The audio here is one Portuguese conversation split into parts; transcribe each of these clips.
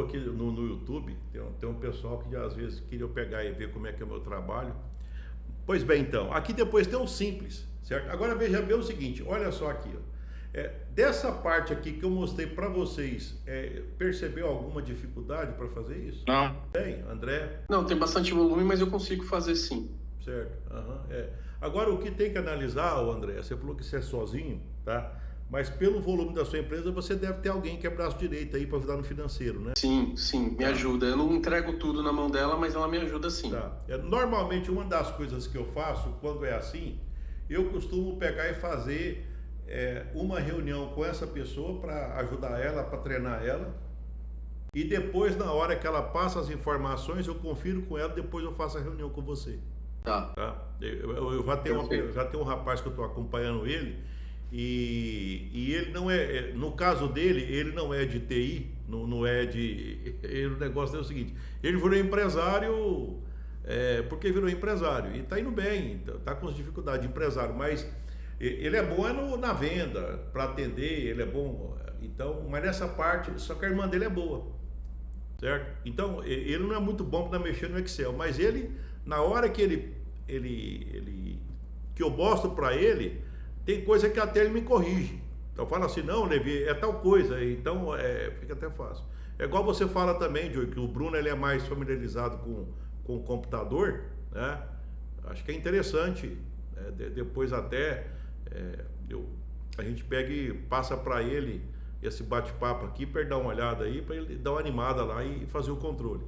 estou aqui no YouTube, tem um pessoal que às vezes queria eu pegar e ver como é que é o meu trabalho. Pois bem, então, aqui depois tem um simples, certo? Agora veja bem o seguinte, olha só aqui, ó. Dessa parte aqui que eu mostrei para vocês, percebeu alguma dificuldade para fazer isso? Não. Tem, André? Não, tem bastante volume, mas eu consigo fazer sim. Certo, Agora, o que tem que analisar, ô André, você falou que você é sozinho, tá? Mas pelo volume da sua empresa, você deve ter alguém que é braço direito aí para ajudar no financeiro, né? Sim, me ajuda. Eu não entrego tudo na mão dela, mas ela me ajuda sim. Tá. Normalmente, uma das coisas que eu faço, quando é assim, eu costumo pegar e fazer uma reunião com essa pessoa para ajudar ela, para treinar ela. E depois, na hora que ela passa as informações, eu confiro com ela, depois eu faço a reunião com você. Tá. Eu já tenho um rapaz que eu estou acompanhando ele, e ele não no caso dele, ele não é de TI, não é de. O negócio é o seguinte: ele virou empresário, porque virou empresário e está indo bem, está com as dificuldades de empresário, mas ele é bom na venda, para atender, ele é bom. Então, mas nessa parte, só que a irmã dele é boa, certo? Então, ele não é muito bom para mexer no Excel, mas ele, na hora que que eu mostro para ele, tem coisa que até ele me corrige. Então fala assim, não, Levi, é tal coisa, então fica até fácil. É igual você fala também, Joey, que o Bruno ele é mais familiarizado com o computador, né? Acho que é interessante, depois até a gente pega e passa para ele esse bate-papo aqui, para ele dar uma olhada aí, para ele dar uma animada lá e fazer o controle.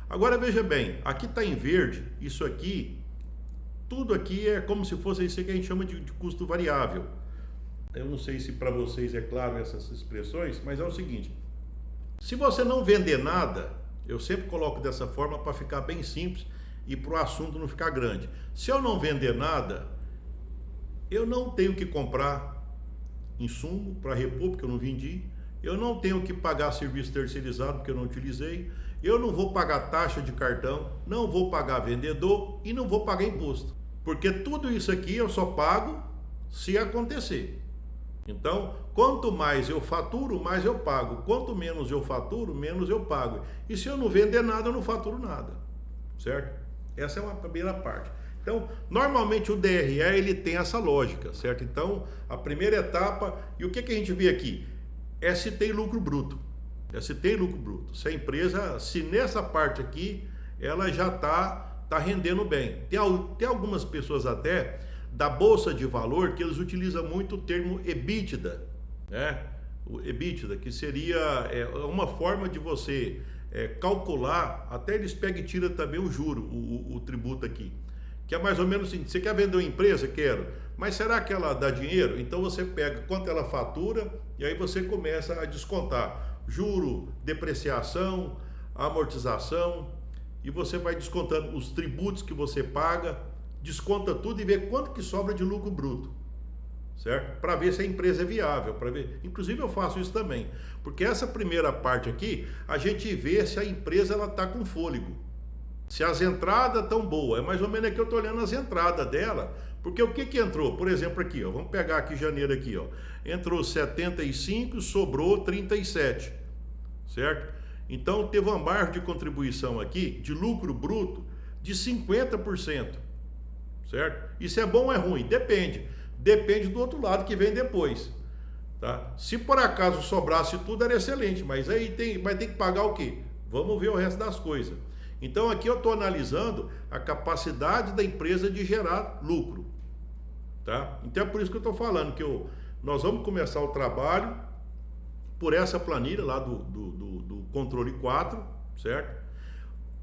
Agora veja bem, aqui está em verde, isso aqui, tudo aqui é como se fosse isso que a gente chama de custo variável. Eu não sei se para vocês é claro essas expressões, mas é o seguinte: se você não vender nada, eu sempre coloco dessa forma para ficar bem simples e para o assunto não ficar grande. Se eu não vender nada, eu não tenho que comprar insumo para repor, porque eu não vendi, eu não tenho que pagar serviço terceirizado, porque eu não utilizei, eu não vou pagar taxa de cartão, não vou pagar vendedor e não vou pagar imposto, porque tudo isso aqui eu só pago se acontecer. Então, quanto mais eu faturo, mais eu pago. Quanto menos eu faturo, menos eu pago. E se eu não vender nada, eu não faturo nada, certo? Essa é uma primeira parte. Então, normalmente o DRE ele tem essa lógica, certo? Então, a primeira etapa, e o que a gente vê aqui? Se tem lucro bruto. Se tem lucro bruto. Se a empresa, se nessa parte aqui, ela já tá rendendo bem. Tem algumas pessoas até da Bolsa de Valor que eles utilizam muito o termo EBITDA, né? O EBITDA, que seria uma forma de você calcular, até eles pegam e tiram também o juro, o tributo aqui. Que é mais ou menos assim, você quer vender uma empresa? Quero. Mas será que ela dá dinheiro? Então você pega quanto ela fatura e aí você começa a descontar juro, depreciação, amortização, e você vai descontando os tributos que você paga, desconta tudo e vê quanto que sobra de lucro bruto, certo? Para ver se a empresa é viável, para ver. Inclusive eu faço isso também, porque essa primeira parte aqui, a gente vê se a empresa ela tá com fôlego. Se as entradas estão boas, é mais ou menos aqui eu estou olhando as entradas dela, porque o que entrou? Por exemplo aqui, ó, vamos pegar aqui janeiro aqui, ó, entrou 75, sobrou 37, certo? Então teve uma margem de contribuição aqui, de lucro bruto, de 50%, certo? Isso é bom ou é ruim? Depende do outro lado que vem depois, tá? Se por acaso sobrasse tudo era excelente, mas aí vai ter que pagar o quê? Vamos ver o resto das coisas. Então aqui eu estou analisando a capacidade da empresa de gerar lucro, tá? Então é por isso que eu estou falando que nós vamos começar o trabalho por essa planilha lá do controle 4, certo?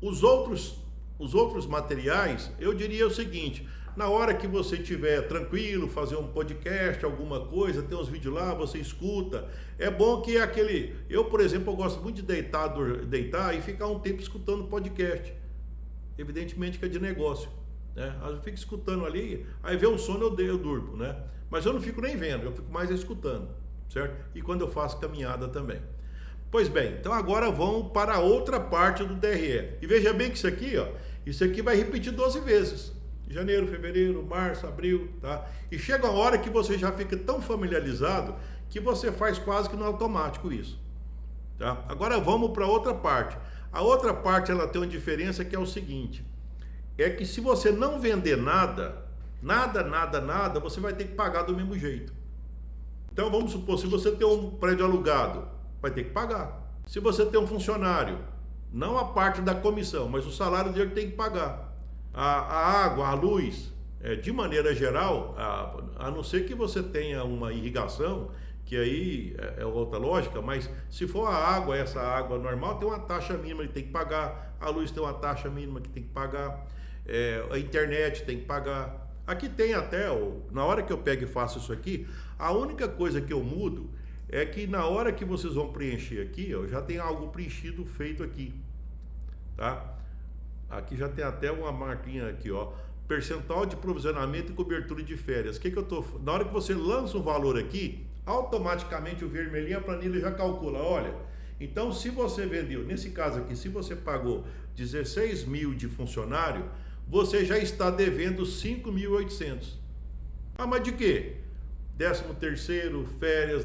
Os outros materiais, eu diria o seguinte: na hora que você estiver tranquilo, fazer um podcast, alguma coisa, tem uns vídeos lá, você escuta. É bom que eu, por exemplo, eu gosto muito de deitar e ficar um tempo escutando podcast. Evidentemente que é de negócio, né? Eu fico escutando ali, aí vê um sono eu durmo, né? Mas eu não fico nem vendo, eu fico mais escutando, certo? E quando eu faço caminhada também. Pois bem, então agora vamos para a outra parte do DRE. E veja bem que isso aqui vai repetir 12 vezes. Janeiro, fevereiro, março, abril, tá? E chega uma hora que você já fica tão familiarizado que você faz quase que no automático isso, Tá? Agora vamos para outra parte. A outra parte ela tem uma diferença que é o seguinte, é que se você não vender nada, nada, você vai ter que pagar do mesmo jeito. Então vamos supor, se você tem um prédio alugado, vai ter que pagar. Se você tem um funcionário, não a parte da comissão, mas o salário dele tem que pagar. A água, a luz, de maneira geral, a não ser que você tenha uma irrigação, que aí é outra lógica, mas se for a água, essa água normal, tem uma taxa mínima que tem que pagar, a luz tem uma taxa mínima que tem que pagar, a internet tem que pagar. Aqui tem até, na hora que eu pego e faço isso aqui, a única coisa que eu mudo é que na hora que vocês vão preencher aqui, ó, já tem algo preenchido feito aqui, tá? Aqui já tem até uma marquinha aqui, ó, percentual de provisionamento e cobertura de férias. Que eu tô, na hora que você lança um valor aqui, automaticamente o vermelhinho, a planilha já calcula, olha, então se você vendeu, nesse caso aqui, se você pagou 16 mil de funcionário, você já está devendo 5.800. Ah, mas de quê? 13º, férias,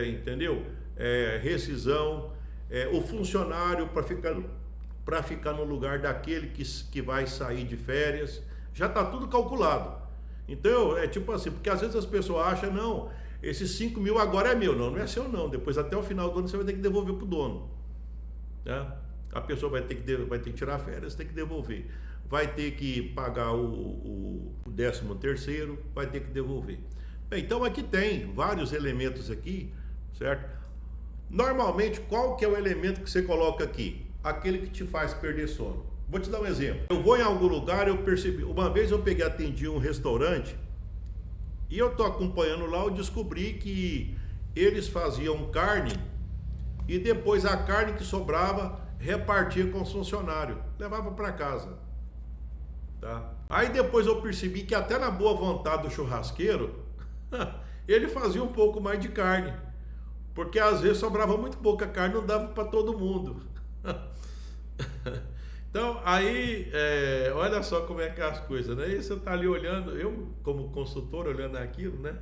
entendeu? Rescisão, o funcionário para ficar no lugar daquele que vai sair de férias, já está tudo calculado. Então, é tipo assim, porque às vezes as pessoas acham, não, esses 5 mil agora é meu. Não é seu não, depois até o final do ano você vai ter que devolver para o dono. Né? A pessoa vai ter que tirar férias, tem que devolver. Vai ter que pagar o 13º, vai ter que devolver. Bem, então aqui tem vários elementos aqui, certo? Normalmente, qual que é o elemento que você coloca aqui? Aquele que te faz perder sono. Vou te dar um exemplo. Eu vou em algum lugar, eu percebi, uma vez eu atendi um restaurante, e eu tô acompanhando lá, eu descobri que eles faziam carne, e depois a carne que sobrava, repartia com os funcionários, levava para casa. Tá? Aí depois eu percebi que até na boa vontade do churrasqueiro, ele fazia um pouco mais de carne, porque às vezes sobrava muito pouca carne, não dava para todo mundo. Então aí, olha só como é que é as coisas, né? E você tá ali olhando, eu como consultor olhando aquilo, né?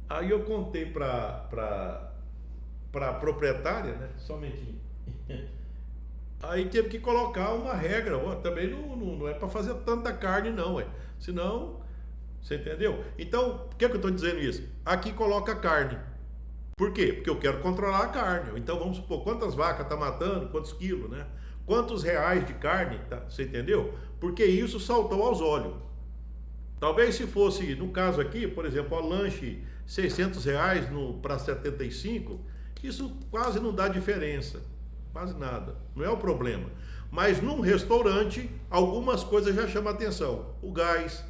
Aí eu contei para a proprietária, né? Somente. Aí teve que colocar uma regra, também não é para fazer tanta carne não, senão, você entendeu? Então, por que eu estou dizendo isso? Aqui coloca carne. Por quê? Porque eu quero controlar a carne. Então vamos supor, quantas vacas está matando, quantos quilos, né? Quantos reais de carne, tá? Você entendeu? Porque isso saltou aos olhos. Talvez se fosse, no caso aqui, por exemplo, o lanche R$600 para 75, isso quase não dá diferença. Quase nada, não é o problema. Mas num restaurante, algumas coisas já chamam a atenção. O gás,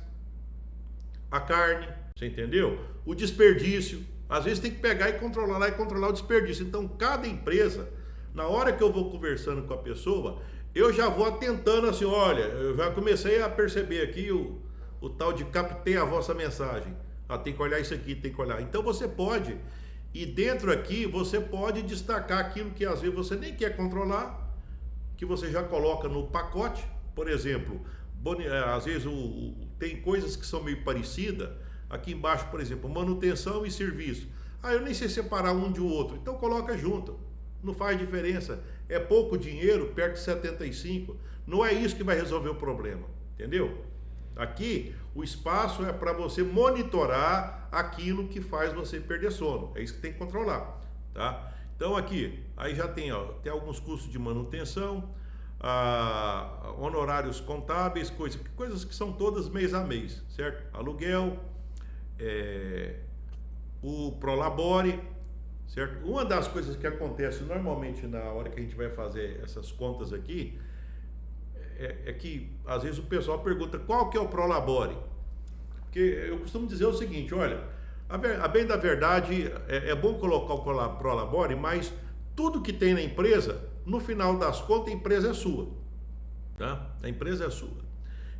a carne, você entendeu? O desperdício. Às vezes tem que pegar e controlar lá e controlar o desperdício. Então, cada empresa, na hora que eu vou conversando com a pessoa, eu já vou atentando assim, olha, eu já comecei a perceber aqui o tal de captei a vossa mensagem. Tem que olhar isso aqui, tem que olhar. Então você pode... E dentro aqui você pode destacar aquilo que às vezes você nem quer controlar, que você já coloca no pacote. Por exemplo, às vezes tem coisas que são meio parecidas. Aqui embaixo, por exemplo, manutenção e serviço. Eu nem sei separar um de outro, então coloca junto. Não faz diferença. É pouco dinheiro, perto de 75. Não é isso que vai resolver o problema, entendeu? Aqui, o espaço é para você monitorar aquilo que faz você perder sono. É isso que tem que controlar, tá? Então aqui, aí já tem, tem alguns custos de manutenção, honorários contábeis, coisas que são todas mês a mês, certo? Aluguel, o Prolabore, certo? Uma das coisas que acontece normalmente na hora que a gente vai fazer essas contas aqui, é que às vezes o pessoal pergunta qual que é o Prolabore. Porque eu costumo dizer o seguinte, olha, a bem da verdade é bom colocar o Prolabore, mas tudo que tem na empresa, no final das contas, a empresa é sua, tá? A empresa é sua.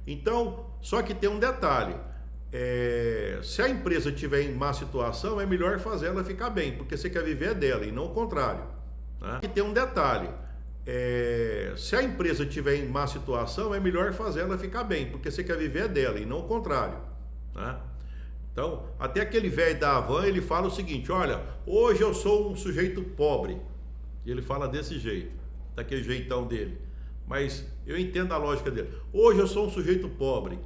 Então, só que tem um detalhe, se a empresa estiver em má situação, é melhor fazer ela ficar bem, porque você quer viver dela e não o contrário, tá? E tem um detalhe, se a empresa estiver em má situação, é melhor fazer ela ficar bem, porque você quer viver dela e não o contrário, né? Então, até aquele velho da Havan, ele fala o seguinte, olha, hoje eu sou um sujeito pobre, Ele fala desse jeito, daquele jeitão dele. Mas eu entendo a lógica dele. Hoje eu sou um sujeito pobre.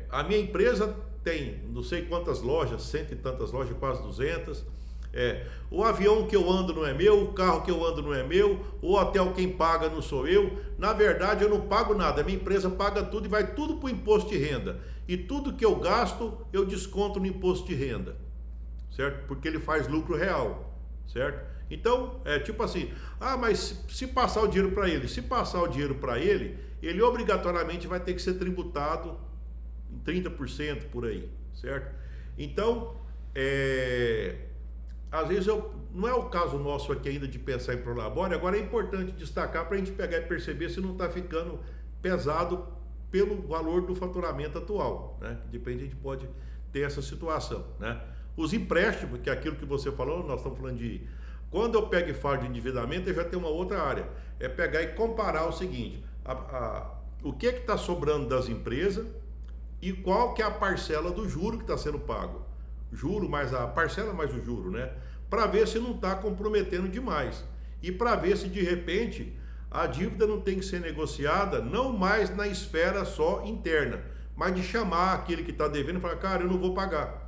A minha empresa tem não sei quantas lojas, cento e tantas lojas, quase 200. O avião que eu ando não é meu, o carro que eu ando não é meu, o hotel quem paga não sou eu. Na verdade eu não pago nada, a minha empresa paga tudo e vai tudo para o imposto de renda. E tudo que eu gasto eu desconto no imposto de renda, certo? Porque ele faz lucro real, certo? Então, tipo assim, mas se passar o dinheiro para ele, ele obrigatoriamente vai ter que ser tributado em 30% por aí, certo? Então, às vezes não é o caso nosso aqui ainda de pensar em Prolabore. Agora é importante destacar para a gente pegar e perceber se não está ficando pesado pelo valor do faturamento atual, né? De repente a gente pode ter essa situação, né? Os empréstimos, que é aquilo que você falou, nós estamos falando de... Quando eu pego e falo de endividamento, eu já tenho uma outra área. É pegar e comparar o seguinte, o que está sobrando das empresas e qual que é a parcela do juro que está sendo pago. Juro mais a parcela mais o juro, né? Para ver se não está comprometendo demais. E para ver se de repente a dívida não tem que ser negociada, não mais na esfera só interna, mas de chamar aquele que está devendo e falar, cara, eu não vou pagar.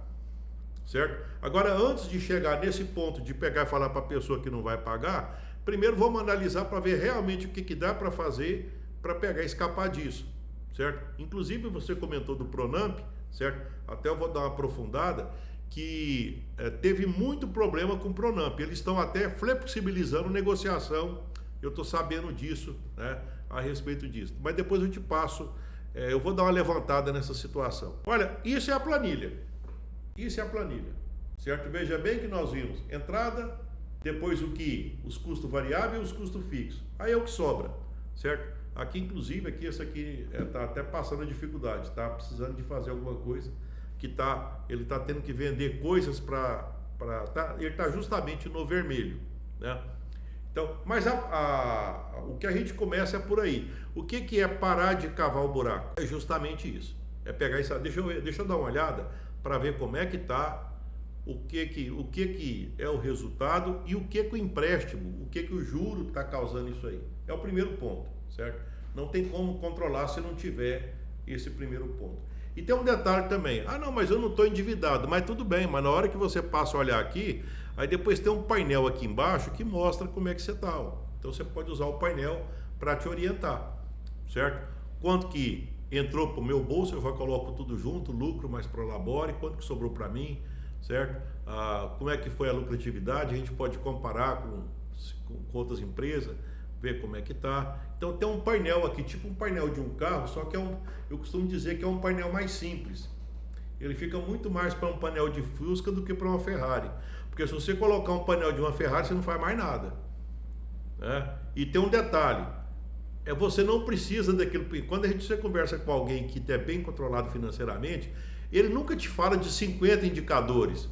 Certo? Agora, antes de chegar nesse ponto de pegar e falar para a pessoa que não vai pagar, primeiro vamos analisar para ver realmente o que dá para fazer para pegar e escapar disso, certo? Inclusive você comentou do Pronamp, certo? Até eu vou dar uma aprofundada, que teve muito problema com o Pronamp. Eles estão até flexibilizando negociação, eu estou sabendo disso, né? A respeito disso. Mas depois eu te passo, eu vou dar uma levantada nessa situação. Olha, isso é a planilha. Isso é a planilha, certo? Veja bem que nós vimos entrada, depois os custos variáveis e os custos fixos. Aí é o que sobra, certo? Aqui, inclusive, esse aqui está até passando dificuldade, está precisando de fazer alguma coisa, ele está tendo que vender coisas ele está justamente no vermelho, né? Então, mas o que a gente começa é por aí. O que é parar de cavar o buraco? É justamente isso. É pegar isso. Deixa eu dar uma olhada para ver como é que está, o que é o resultado e o que o empréstimo, o que o juro está causando isso aí. É o primeiro ponto, certo? Não tem como controlar se não tiver esse primeiro ponto. E tem um detalhe também, não, mas eu não estou endividado, mas tudo bem, mas na hora que você passa a olhar aqui, aí depois tem um painel aqui embaixo que mostra como é que você está. Então você pode usar o painel para te orientar, certo? Quanto que entrou para o meu bolso, eu já coloco tudo junto, lucro mais Prolabore, quanto que sobrou para mim, certo? Como é que foi a lucratividade, a gente pode comparar com outras empresas, ver como é que está. Então tem um painel aqui, tipo um painel de um carro, só que eu costumo dizer que é um painel mais simples. Ele fica muito mais para um painel de Fusca do que para uma Ferrari. Porque se você colocar um painel de uma Ferrari, você não faz mais nada, né? E tem um detalhe, você não precisa daquilo. Quando você conversa com alguém que é bem controlado financeiramente, ele nunca te fala de 50 indicadores.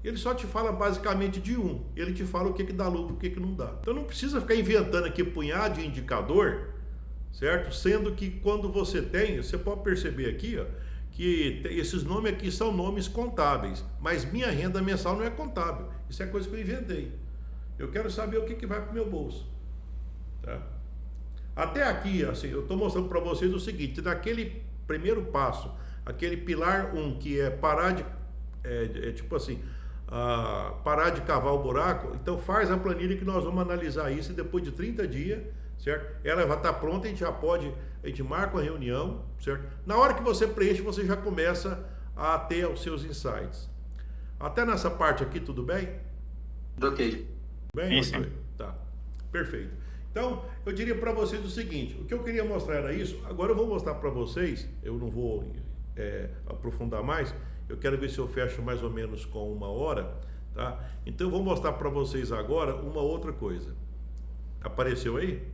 Ele só te fala basicamente de um. Ele te fala o que dá lucro, o que não dá. Então não precisa ficar inventando aqui punhado de indicador, certo? Sendo que quando você pode perceber aqui, que esses nomes aqui são nomes contábeis, mas minha renda mensal não é contábil. Isso é coisa que eu inventei. Eu quero saber o que vai para o meu bolso, tá? Até aqui, assim, eu estou mostrando para vocês o seguinte, naquele primeiro passo, aquele pilar 1, que é parar de, tipo assim, parar de cavar o buraco, então faz a planilha que nós vamos analisar isso e depois de 30 dias, certo? Ela vai estar pronta, a gente marca uma reunião, certo? Na hora que você preenche, você já começa a ter os seus insights. Até nessa parte aqui, tudo bem? Ok. Bem? Tá, perfeito. Então, eu diria para vocês o seguinte, o que eu queria mostrar era isso, agora eu vou mostrar para vocês, eu não vou aprofundar mais, eu quero ver se eu fecho mais ou menos com 1 hora, tá? Então eu vou mostrar para vocês agora uma outra coisa. Apareceu aí?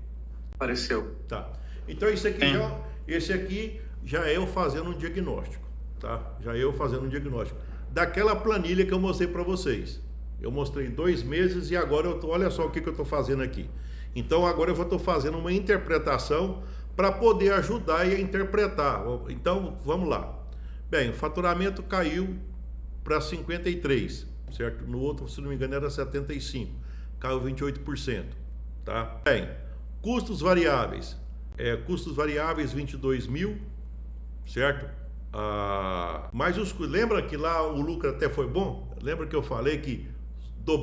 Apareceu. Tá. Então esse aqui já é eu fazendo um diagnóstico, tá? Já é eu fazendo um diagnóstico daquela planilha que eu mostrei para vocês. Eu mostrei 2 meses e agora olha só o que eu estou fazendo aqui. Então agora eu estou fazendo uma interpretação para poder ajudar e a interpretar. Então vamos lá. Bem, o faturamento caiu para 53, certo? No outro, se não me engano, era 75. caiu 28%, tá? Bem, custos variáveis, custos variáveis 22 mil, certo? Mas lembra que lá o lucro até foi bom? Lembra que eu falei que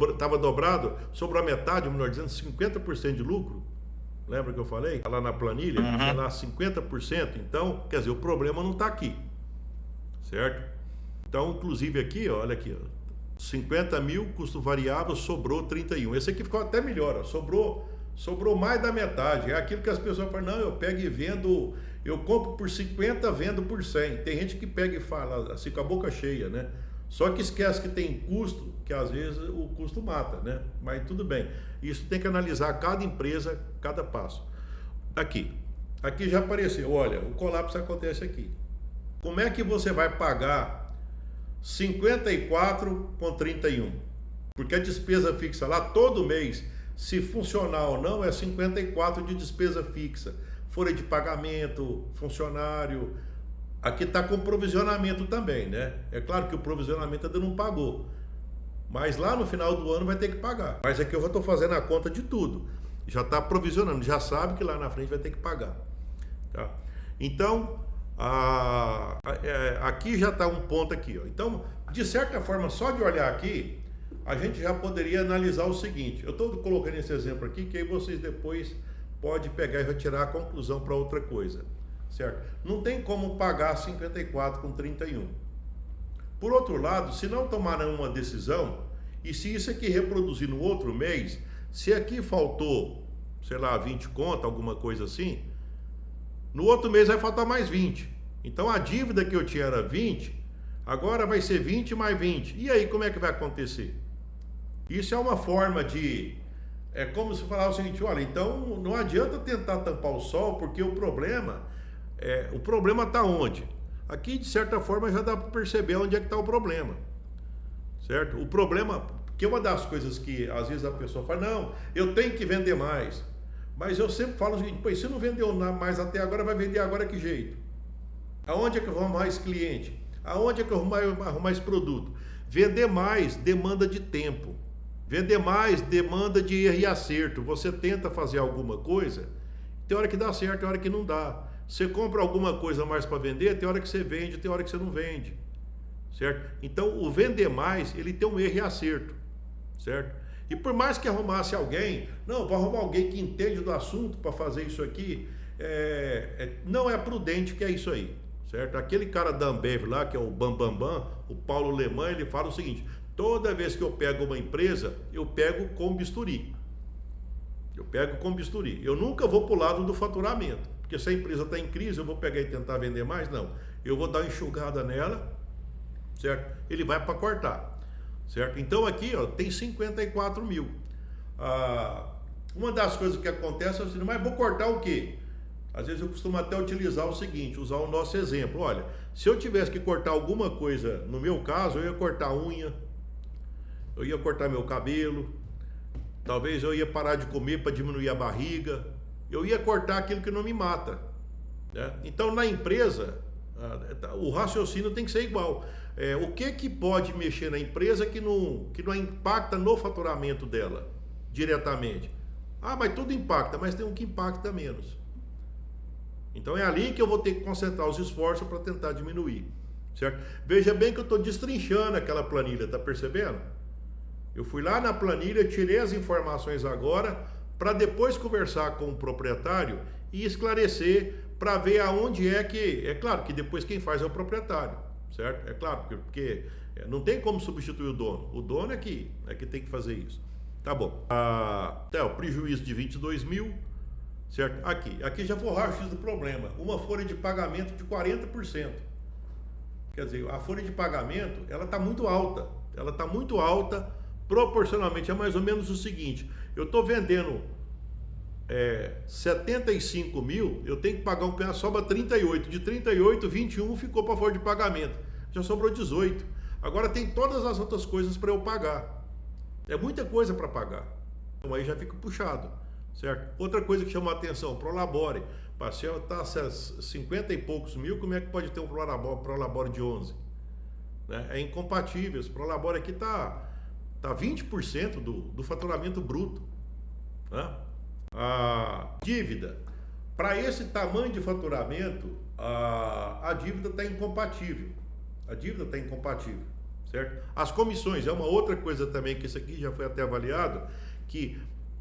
estava dobrado, sobrou a metade, melhor dizendo, 50% de lucro? Lembra que eu falei? Lá na planilha, tinha lá 50%. Então, quer dizer, o problema não está aqui, certo? Então, inclusive aqui, ó, olha aqui, ó, 50 mil, custo variável, sobrou 31. Esse aqui ficou até melhor, ó, sobrou mais da metade. É aquilo que as pessoas falam, não, eu pego e vendo, eu compro por 50, vendo por 100. Tem gente que pega e fala assim com a boca cheia, né? Só que esquece que tem custo, que às vezes o custo mata, né? Mas tudo bem. Isso tem que analisar cada empresa, cada passo. Aqui já apareceu, olha, o colapso acontece aqui. Como é que você vai pagar 54 com 31? Porque a despesa fixa lá todo mês, se funcionar ou não, é 54 de despesa fixa. Folha de pagamento, funcionário. Aqui está com provisionamento também, né? É claro que o provisionamento ainda não pagou. Mas lá no final do ano vai ter que pagar. Mas aqui eu já estou fazendo a conta de tudo. Já está provisionando, já sabe que lá na frente vai ter que pagar. Tá? Então, aqui já está um ponto aqui. Ó. Então, de certa forma, só de olhar aqui, a gente já poderia analisar o seguinte. Eu estou colocando esse exemplo aqui, que aí vocês depois podem pegar e retirar a conclusão para outra coisa. Certo? Não tem como pagar 54 com 31. Por outro lado, se não tomarem uma decisão, e se isso aqui reproduzir no outro mês, se aqui faltou, sei lá, 20 conto, alguma coisa assim, no outro mês vai faltar mais 20. Então a dívida que eu tinha era 20, agora vai ser 20 mais 20. E aí como é que vai acontecer? Isso é uma forma de... É como se falar o seguinte, olha, então não adianta tentar tampar o sol, porque o problema está onde? Aqui, de certa forma, já dá para perceber onde é que está o problema. Certo? O problema, que é uma das coisas que às vezes a pessoa fala, não, eu tenho que vender mais. Mas eu sempre falo o seguinte, pois se não vendeu mais até agora, vai vender agora que jeito? Aonde é que eu vou arrumar esse cliente? Aonde é que eu vou arrumar esse produto? Vender mais demanda de tempo. Vender mais demanda de erro e acerto. Você tenta fazer alguma coisa, tem hora que dá certo, tem hora que não dá. Você compra alguma coisa mais para vender, tem hora que você vende, tem hora que você não vende, certo? Então, o vender mais, ele tem um erro e acerto, certo? E por mais que arrumasse alguém, não, vou arrumar alguém que entende do assunto para fazer isso aqui, não é prudente que é isso aí, certo? Aquele cara da Ambev lá, que é o Bambambam, o Paulo Leman, ele fala o seguinte, toda vez que eu pego uma empresa, eu pego com bisturi. Eu nunca vou para o lado do faturamento. Porque se a empresa está em crise, eu vou pegar e tentar vender mais? Não. Eu vou dar uma enxugada nela, certo? Ele vai para cortar, certo? Então aqui, ó, tem 54 mil. Uma das coisas que acontece é assim, mas vou cortar o quê? Às vezes eu costumo até utilizar o seguinte, usar o nosso exemplo. Olha, se eu tivesse que cortar alguma coisa, no meu caso, eu ia cortar a unha, eu ia cortar meu cabelo, talvez eu ia parar de comer para diminuir a barriga, eu ia cortar aquilo que não me mata, né? Então na empresa o raciocínio tem que ser igual. O que pode mexer na empresa que não impacta no faturamento dela diretamente? Mas tudo impacta, mas tem um que impacta menos. Então é ali que eu vou ter que concentrar os esforços para tentar diminuir, certo? Veja bem que eu estou destrinchando aquela planilha, tá percebendo? Eu fui lá na planilha, tirei as informações agora para depois conversar com o proprietário e esclarecer para ver aonde é que... É claro que depois quem faz é o proprietário, certo? É claro, porque não tem como substituir o dono. O dono é que tem que fazer isso. Tá bom. O prejuízo de 22 mil, certo? Aqui já foi o raio-x do problema. Uma folha de pagamento de 40%. Quer dizer, a folha de pagamento, ela está muito alta. Ela está muito alta, proporcionalmente. É mais ou menos o seguinte... Eu estou vendendo 75 mil, eu tenho que pagar um pedaço, sobra 38. De 38, 21 ficou para folha de pagamento. Já sobrou 18. Agora tem todas as outras coisas para eu pagar. É muita coisa para pagar. Então aí já fica puxado, certo? Outra coisa que chamou a atenção, Prolabore. Parcela está 50 e poucos mil, como é que pode ter um Prolabore de 11? Né? É incompatível. Esse Prolabore aqui está Tá 20% do faturamento bruto. Né? A dívida. Para esse tamanho de faturamento, a dívida está incompatível. A dívida está incompatível, certo? As comissões é uma outra coisa também, que isso aqui já foi até avaliado, que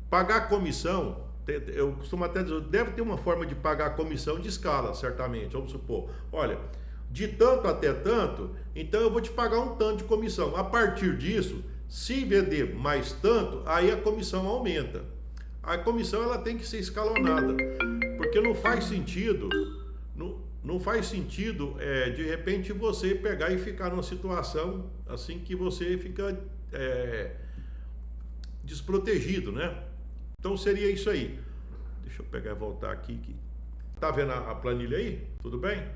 pagar comissão, eu costumo até dizer, deve ter uma forma de pagar comissão de escala, certamente. Vamos supor, olha, de tanto até tanto, então eu vou te pagar um tanto de comissão. A partir disso, se vender mais tanto, aí a comissão aumenta. A comissão ela tem que ser escalonada, porque não faz sentido, não faz sentido de repente você pegar e ficar numa situação assim que você fica desprotegido, né? Então seria isso aí. Deixa eu pegar e voltar aqui. Tá vendo a planilha aí? Tudo bem?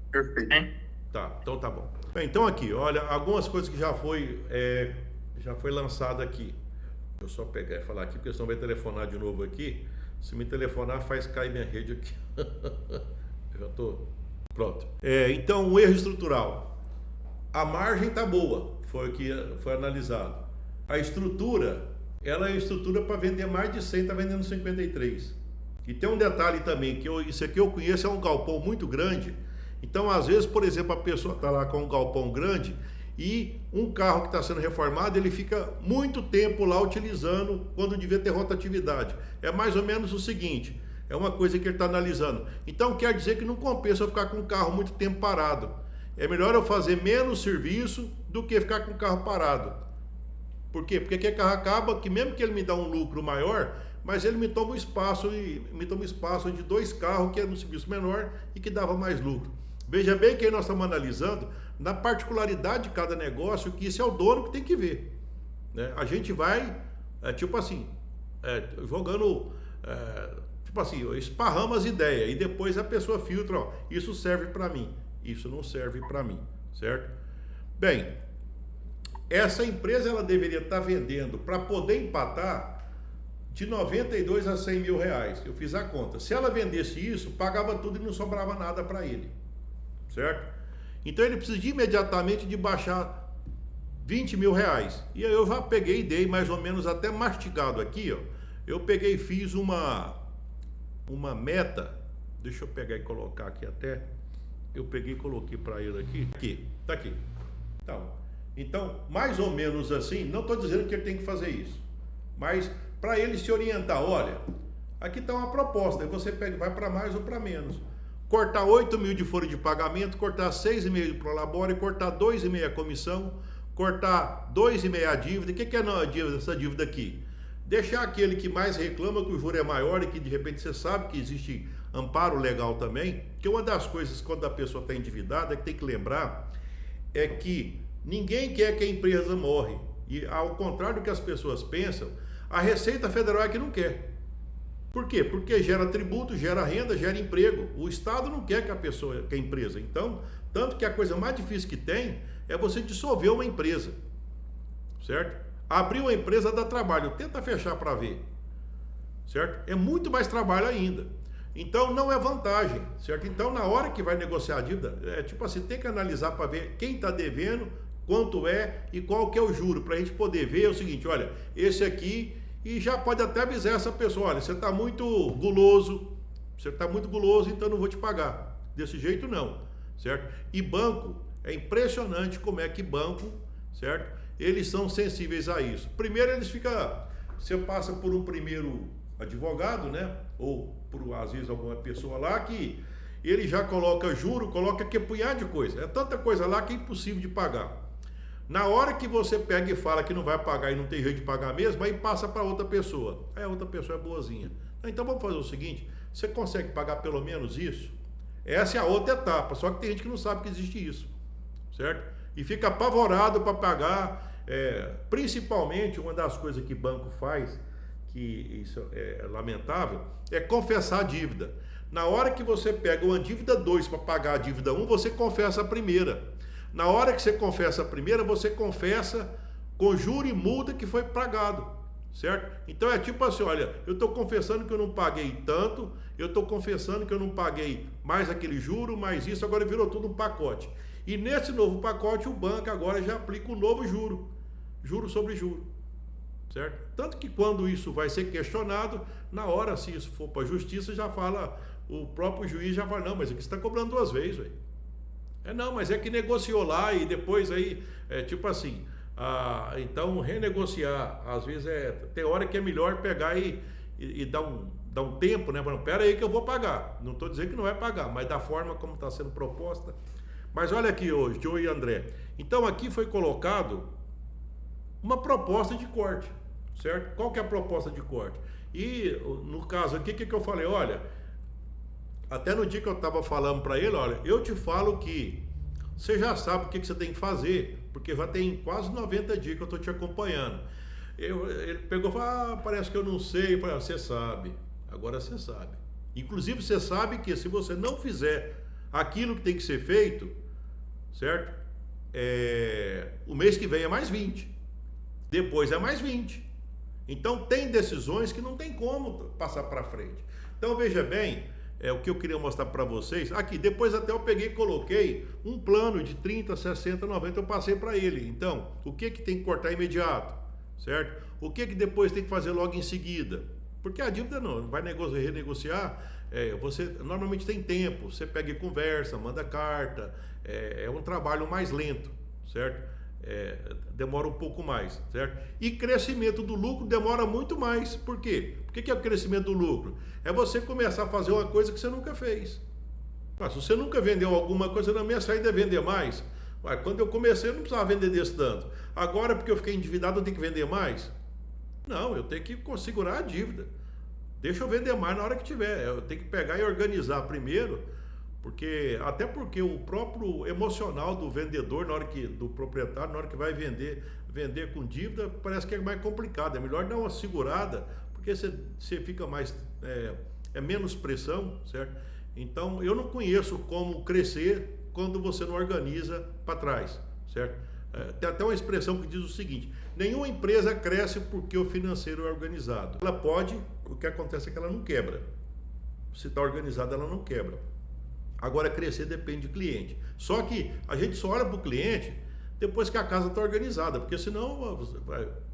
Perfeito. Tá, então tá bom. Bem, então aqui, olha, algumas coisas que já foi lançada aqui. Deixa eu só pegar e falar aqui, porque senão vai telefonar de novo aqui. Se me telefonar, faz cair minha rede aqui. Eu já tô pronto. Então, o erro estrutural. A margem tá boa, foi o que foi analisado. A estrutura, ela é estrutura para vender mais de 100, tá vendendo 53. E tem um detalhe também, que isso aqui eu conheço, é um galpão muito grande. Então, às vezes, por exemplo, a pessoa tá lá com um galpão grande e um carro que está sendo reformado, ele fica muito tempo lá utilizando quando devia ter rotatividade. É mais ou menos o seguinte, é uma coisa que ele está analisando. Então quer dizer que não compensa eu ficar com o carro muito tempo parado. É melhor eu fazer menos serviço do que ficar com o carro parado. Por quê? Porque aquele carro acaba que mesmo que ele me dá um lucro maior, mas ele me toma um espaço de 2 carros que é no serviço menor e que dava mais lucro. Veja bem que aí nós estamos analisando na particularidade de cada negócio, que isso é o dono que tem que ver, né? A gente vai, jogando, esparrama as ideias e depois a pessoa filtra, ó, isso serve para mim, isso não serve para mim, certo? Bem, essa empresa ela deveria estar vendendo para poder empatar de 92 a 100 mil reais. Eu fiz a conta. Se ela vendesse isso, pagava tudo e não sobrava nada para ele, certo? Então ele precisa imediatamente de baixar 20 mil reais. E aí eu já peguei e dei mais ou menos até mastigado aqui, ó. Eu peguei e fiz uma meta. Deixa eu pegar e colocar aqui até. Eu peguei e coloquei para ele aqui. Aqui, tá aqui. Então, mais ou menos assim, não estou dizendo que ele tem que fazer isso, mas para ele se orientar, olha, aqui está uma proposta, aí você pega, vai para mais ou para menos. Cortar 8 mil de folha de pagamento, cortar 6,5 de prolabore, cortar 2,5 a comissão, cortar 2,5 a dívida. O que é essa dívida aqui? Deixar aquele que mais reclama que o juro é maior e que de repente você sabe que existe amparo legal também, que uma das coisas quando a pessoa está endividada é que tem que lembrar é que ninguém quer que a empresa morre. E ao contrário do que as pessoas pensam, a Receita Federal é que não quer. Por quê? Porque gera tributo, gera renda, gera emprego. O Estado não quer que a empresa. Então, tanto que a coisa mais difícil que tem é você dissolver uma empresa. Certo? Abrir uma empresa dá trabalho. Tenta fechar para ver. Certo? É muito mais trabalho ainda. Então, não é vantagem. Certo? Então, na hora que vai negociar a dívida, tem que analisar para ver quem está devendo, quanto é e qual que é o juro. Para a gente poder ver o seguinte, olha, esse aqui... E já pode até avisar essa pessoa, olha, você está muito guloso, então não vou te pagar. Desse jeito não, certo? E banco, é impressionante como é que banco, certo? Eles são sensíveis a isso. Primeiro você passa por um primeiro advogado, né? Ou por, às vezes, alguma pessoa lá que ele já coloca juro, coloca que punhado de coisa. É tanta coisa lá que é impossível de pagar. Na hora que você pega e fala que não vai pagar e não tem jeito de pagar mesmo, aí passa para outra pessoa. Aí a outra pessoa é boazinha. Então vamos fazer o seguinte, você consegue pagar pelo menos isso? Essa é a outra etapa, só que tem gente que não sabe que existe isso, certo? E fica apavorado para pagar, principalmente uma das coisas que banco faz, que isso é lamentável, é confessar a dívida. Na hora que você pega uma dívida 2 para pagar a dívida 1, você confessa a primeira. Na hora que você confessa a primeira, você confessa com juro e multa que foi pagado, certo? Então é tipo assim, olha, eu estou confessando que eu não paguei tanto, eu estou confessando que eu não paguei mais aquele juro, mais isso, agora virou tudo um pacote. E nesse novo pacote, o banco agora já aplica um novo juro, juro sobre juro, certo? Tanto que quando isso vai ser questionado, na hora, se isso for para a justiça, já fala, o próprio juiz já fala, não, mas aqui você está cobrando 2 vezes, velho. Não, mas é que negociou lá e depois aí, tipo assim, então renegociar, às vezes tem hora que é melhor pegar e dar um tempo, né? Pera aí que eu vou pagar. Não estou dizendo que não vai pagar, mas da forma como está sendo proposta. Mas olha aqui hoje, Joe e André. Então aqui foi colocado uma proposta de corte, certo? Qual que é a proposta de corte? E no caso aqui, o que eu falei? Olha, até no dia que eu estava falando para ele, olha, eu te falo que você já sabe o que você tem que fazer, porque já tem quase 90 dias que eu estou te acompanhando. Ele pegou e falou, parece que eu não sei. Eu falei, você sabe, agora você sabe. Inclusive você sabe que se você não fizer aquilo que tem que ser feito, certo? O mês que vem é mais 20, depois é mais 20. Então tem decisões que não tem como passar para frente. Então veja bem, o que eu queria mostrar para vocês, aqui, depois até eu peguei e coloquei um plano de 30, 60, 90, eu passei para ele. Então, o que tem que cortar imediato, certo? O que depois tem que fazer logo em seguida? Porque a dívida não vai renegociar, você normalmente tem tempo, você pega e conversa, manda carta, é um trabalho mais lento, certo? Demora um pouco mais, certo? E crescimento do lucro demora muito mais. Por quê? Por que é o crescimento do lucro? É você começar a fazer uma coisa que você nunca fez. Se você nunca vendeu alguma coisa, na minha saída é vender mais. Quando eu comecei eu não precisava vender desse tanto. Agora, porque eu fiquei endividado, eu tenho que vender mais? Não, eu tenho que segurar a dívida. Deixa eu vender mais na hora que tiver. Eu tenho que pegar e organizar primeiro, até porque o próprio emocional do vendedor, do proprietário, na hora que vai vender com dívida, parece que é mais complicado. É melhor dar uma segurada, porque você fica mais, menos pressão, certo? Então, eu não conheço como crescer quando você não organiza para trás, certo? Tem até uma expressão que diz o seguinte: nenhuma empresa cresce porque o financeiro é organizado. Ela pode, o que acontece é que ela não quebra. Se está organizada, ela não quebra. Agora, crescer depende do cliente. Só que a gente só olha para o cliente depois que a casa está organizada, porque senão,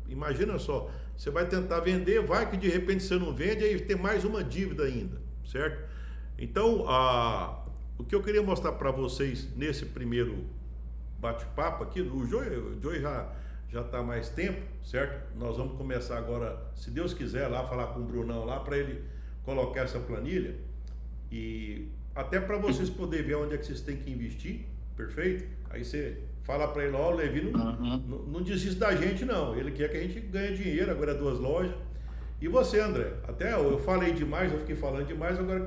imagina só, você vai tentar vender, vai que de repente você não vende, aí tem mais uma dívida ainda, certo? Então, o que eu queria mostrar para vocês nesse primeiro bate-papo aqui, o Joey já está há mais tempo, certo? Nós vamos começar agora, se Deus quiser, lá falar com o Brunão lá para ele colocar essa planilha e até para vocês poderem ver onde é que vocês têm que investir, perfeito? Aí você fala para ele, o Levi não desiste da gente não, ele quer que a gente ganhe dinheiro, agora é 2 lojas. E você, André? Até eu falei demais, eu fiquei falando demais, agora eu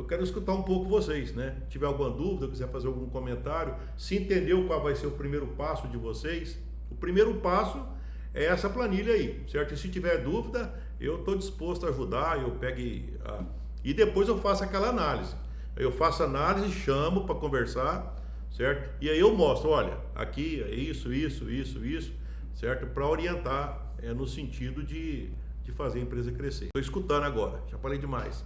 quero escutar um pouco vocês, né? Se tiver alguma dúvida, quiser fazer algum comentário, se entendeu qual vai ser o primeiro passo de vocês, o primeiro passo é essa planilha aí, certo? E se tiver dúvida, eu estou disposto a ajudar, eu pego e depois eu faço aquela análise. Eu faço análise, chamo para conversar, certo? E aí eu mostro, olha, aqui é isso, certo? Para orientar no sentido de fazer a empresa crescer. Estou escutando agora, já falei demais.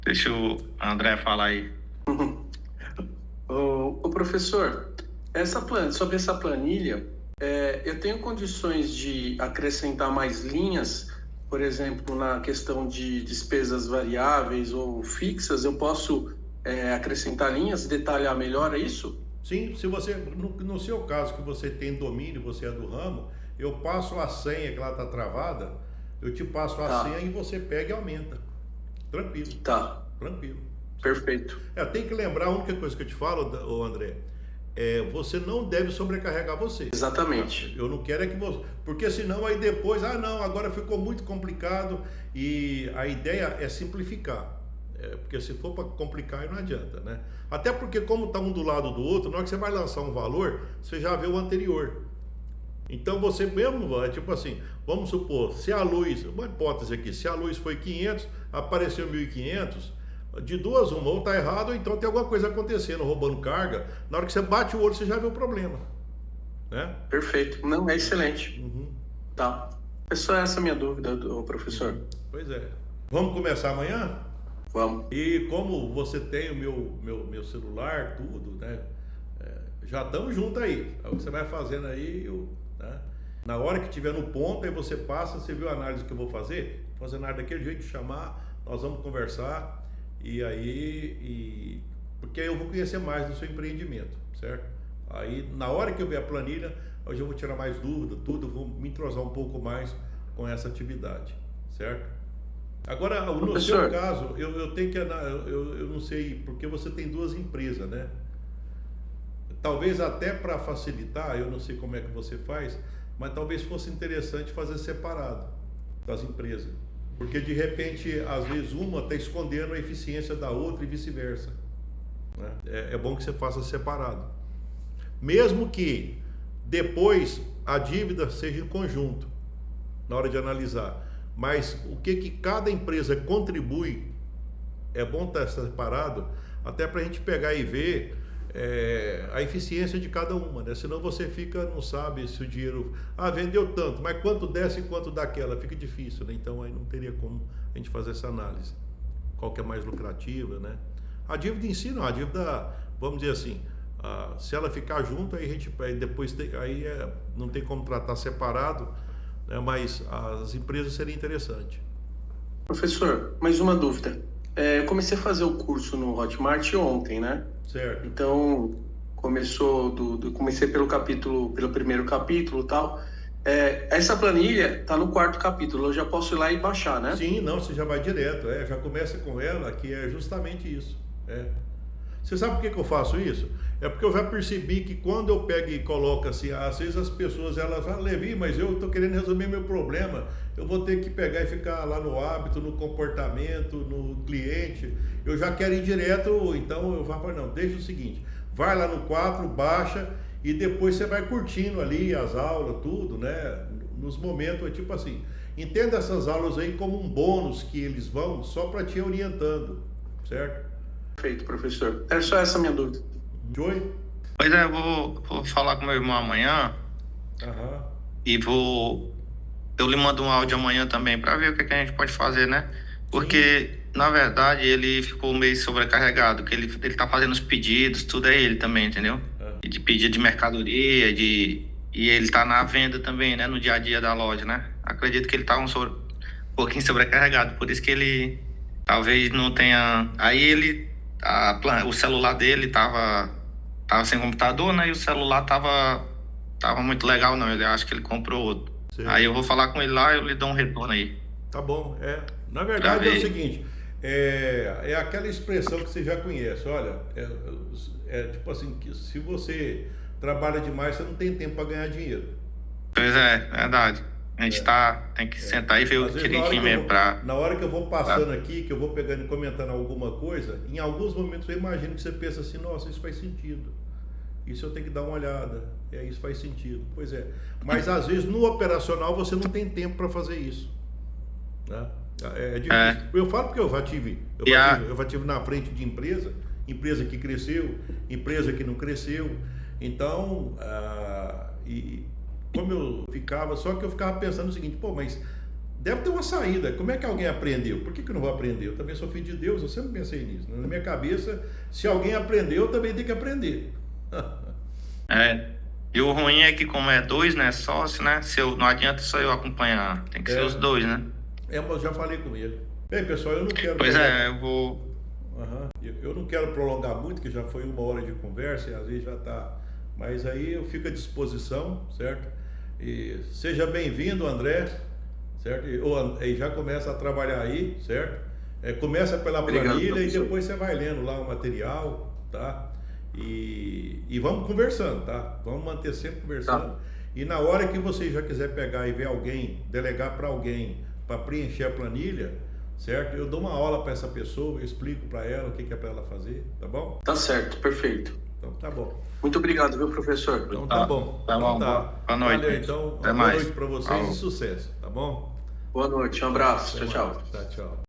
Deixa o André falar aí. Ô professor, sobre essa planilha, eu tenho condições de acrescentar mais linhas, por exemplo, na questão de despesas variáveis ou fixas, eu posso acrescentar linhas, detalhar melhor isso? Sim, se você, no seu caso que você tem domínio, você é do ramo, eu passo a senha que ela está travada, eu te passo a senha e você pega e aumenta. Tranquilo. Tá. Tranquilo. Perfeito. Tem que lembrar, a única coisa que eu te falo, André, você não deve sobrecarregar você. Exatamente. Eu não quero que você... Porque senão aí depois, não, agora ficou muito complicado e a ideia é simplificar. Porque se for para complicar aí não adianta, né? Até porque como está um do lado do outro, na hora que você vai lançar um valor, você já vê o anterior. Então você mesmo, tipo assim, vamos supor, se a luz, uma hipótese aqui, se a luz foi 500, apareceu 1.500, de duas uma, ou está errado, ou então tem alguma coisa acontecendo, roubando carga, na hora que você bate o olho, você já vê o problema, né? Perfeito, não, é excelente. Uhum. Tá, é só essa minha dúvida, professor. Pois é. Vamos começar amanhã? Vamos. E como você tem o meu celular, tudo, né? Já estamos juntos aí. O que você vai fazendo aí, né? Na hora que estiver no ponto, aí você passa, você viu a análise que eu vou fazer? Fazer análise daquele jeito, chamar, nós vamos conversar porque aí eu vou conhecer mais do seu empreendimento, certo? Aí na hora que eu ver a planilha, hoje eu vou tirar mais dúvida, tudo, vou me entrosar um pouco mais com essa atividade, certo? Agora, no seu caso, eu tenho que, eu não sei, porque você tem duas empresas, né? Talvez até para facilitar, eu não sei como é que você faz, mas talvez fosse interessante fazer separado das empresas. Porque de repente, às vezes uma está escondendo a eficiência da outra e vice-versa, né? É bom que você faça separado. Mesmo que depois a dívida seja em conjunto, na hora de analisar. Mas o que cada empresa contribui, é bom estar separado, até para a gente pegar e ver a eficiência de cada uma, né? Senão você não sabe se o dinheiro, vendeu tanto, mas quanto desce e quanto daquela, fica difícil, né? Então aí não teria como a gente fazer essa análise. Qual que é mais lucrativa, né? A dívida em si não, a dívida, vamos dizer assim, se ela ficar junto, aí a gente depois não tem como tratar separado, né? Mas as empresas seria interessante. Professor, mais uma dúvida. Eu comecei a fazer o curso no Hotmart ontem, né? Certo. Então, comecei pelo primeiro capítulo e tal. Essa planilha está no 4º capítulo, eu já posso ir lá e baixar, né? Sim, não, você já vai direto, já começa com ela, que é justamente isso. Você sabe por que eu faço isso? É porque eu já percebi que quando eu pego e coloco assim, às vezes as pessoas elas falam, Levi, mas eu estou querendo resolver meu problema, eu vou ter que pegar e ficar lá no hábito, no comportamento, no cliente, eu já quero ir direto, então eu falo, não, deixa o seguinte, vai lá no 4, baixa e depois você vai curtindo ali as aulas, tudo, né? Nos momentos, tipo assim, entenda essas aulas aí como um bônus que eles vão só para te orientando, certo? Perfeito, professor. Era só essa a minha dúvida. Joey? Pois é, eu vou falar com meu irmão amanhã. E eu lhe mando um áudio amanhã também para ver o que a gente pode fazer, né? Porque, na verdade, ele ficou meio sobrecarregado, que ele tá fazendo os pedidos, tudo é ele também, entendeu? De pedido de mercadoria, e ele tá na venda também, né? No dia a dia da loja, né? Acredito que ele tá um pouquinho sobrecarregado, por isso que ele talvez não tenha... Aí o celular dele tava sem computador, né? E o celular tava muito legal, não. Ele acho que ele comprou outro. Sim. Aí eu vou falar com ele lá e eu lhe dou um retorno aí. Tá bom, Na verdade é o seguinte, é aquela expressão que você já conhece, olha, tipo assim, que se você trabalha demais, você não tem tempo para ganhar dinheiro. Pois é, verdade. A gente tem que sentar e ver o direitinho mesmo na hora que eu vou passando aqui, que eu vou pegando e comentando alguma coisa, em alguns momentos eu imagino que você pensa assim, nossa, isso faz sentido. Isso eu tenho que dar uma olhada. Isso faz sentido. Pois é. Mas às vezes no operacional você não tem tempo para fazer isso, né? É difícil. Eu falo porque eu já tive na frente de empresa que cresceu, empresa que não cresceu. Então, como eu ficava, só que eu ficava pensando o seguinte, mas deve ter uma saída. Como é que alguém aprendeu? Por que eu não vou aprender? Eu também sou filho de Deus, eu sempre pensei nisso. Na minha cabeça, se alguém aprendeu, eu também tenho que aprender. E o ruim é que como é 2, né, sócio, né, não adianta só eu acompanhar, tem que ser os 2, né? Mas eu já falei com ele. Bem, pessoal, eu não quero... eu vou... Eu não quero prolongar muito, que já foi 1 hora de conversa e às vezes já está... Mas aí eu fico à disposição, certo? E seja bem-vindo, André, certo? E já começa a trabalhar aí, certo? Começa pela planilha e depois você vai lendo lá o material, tá? E vamos conversando, tá? Vamos manter sempre conversando. Tá. E na hora que você já quiser pegar e ver alguém, delegar para alguém para preencher a planilha, certo? Eu dou uma aula para essa pessoa, eu explico para ela o que é para ela fazer, tá bom? Tá certo, perfeito. Então tá bom. Muito obrigado, viu, professor? Então tá bom. Tá bom. Tá. Boa noite. Valeu, então. Boa noite para vocês e sucesso, tá bom? Boa noite, um abraço. Tchau, tchau. Tá, tchau.